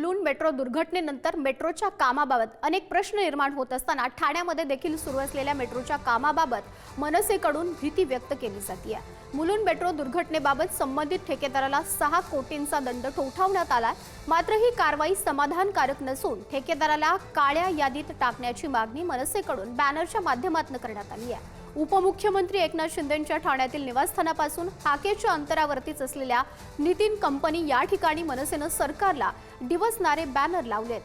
Mulund metro दुर्घटनेनंतर मेट्रोच्या कामाबाबत अनेक प्रश्न निर्माण होत असताना ठाण्यामध्ये देखील सुरू असलेल्या मेट्रोच्या कामाबाबत मनसेकडून भीती व्यक्त केली जाते। मुलुंड मेट्रो दुर्घटनेबाबत संबंधित ठेकेदाराला 6 कोटींचा दंड ठोठावण्यात आला। मात्र ही कारवाई समाधानकारक नसून ठेकेदाराला काळ्या यादीत टाकण्याची मागणी मनसेकडून बॅनरच्या माध्यमातून करण्यात आली आहे। उपमुख्यमंत्री एकनाथ शिंदेंच्या ठाण्यातील निवासस्थानापासून हाकेच्या अंतरावरतीच असलेल्या नितीन कंपनी या ठिकाणी मनसेनं सरकारला डिवचणारे बॅनर लावलेत।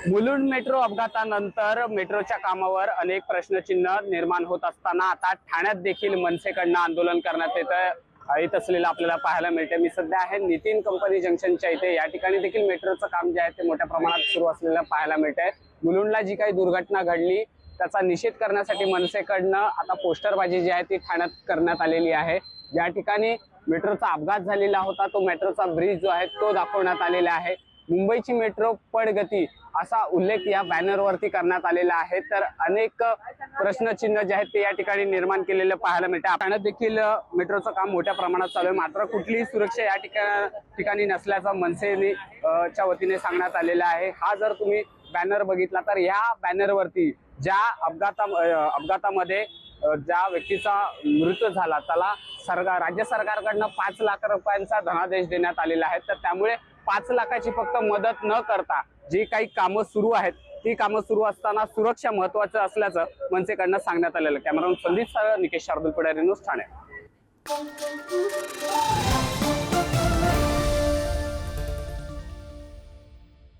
मुलुंड मेट्रो अपघातानंतर मेट्रोच्या कामावर अनेक प्रश्नचिन्ह निर्माण होत असताना आता ठाण्यात देखील मनसेकडनं आंदोलन करण्यात येत असलेलं आपल्याला पाहायला मिळते। मी सध्या आहे नितीन कंपनी जंक्शनच्या इथे। या ठिकाणी देखील मेट्रोचं काम जे आहे ते मोठ्या प्रमाणात सुरू असलेलं पाहायला मिळतंय। मुलुंडला जी काही दुर्घटना घडली त्याचा निषेध करण्यासाठी मनसेकडनं आता पोस्टरबाजी जी आहे ती ठाण्यात करण्यात आलेली आहे। या ठिकाणी मेट्रोचा अपघात झालेला होता तो मेट्रोचा ब्रिज जो आहे तो दाखवण्यात आलेला आहे। मुंबईची मेट्रो पडगती असा उल्लेख या बॅनरवरती करण्यात आलेला आहे। तर अनेक प्रश्नचिन्ह जे आहेत ते या ठिकाणी निर्माण केलेले पाहायला मिळते। ठाण्यात देखील मेट्रोचं काम मोठ्या प्रमाणात चालू आहे, मात्र कुठलीही सुरक्षा या ठिकाणी नसल्याचं मनसेने च्या वतीने सांगण्यात आलेलं आहे। हा जर तुम्ही बॅनर बघितला तर या बॅनरवरती ज्या अपघातामध्ये ज्या व्यक्तीचा मृत्यू झाला त्याला राज्य सरकारकडनं 5 लाख रुपयांचा धनादेश देण्यात आलेला आहे। तर त्यामुळे 5 लाखाची फक्त मदत न करता जी काही कामं सुरू आहेत ती कामं सुरू असताना सुरक्षा महत्त्वाचं असल्याचं मनसेकडनं सांगण्यात आलेलं। Cameraman Sandeep sir, Nikesh Shardul, news Thane.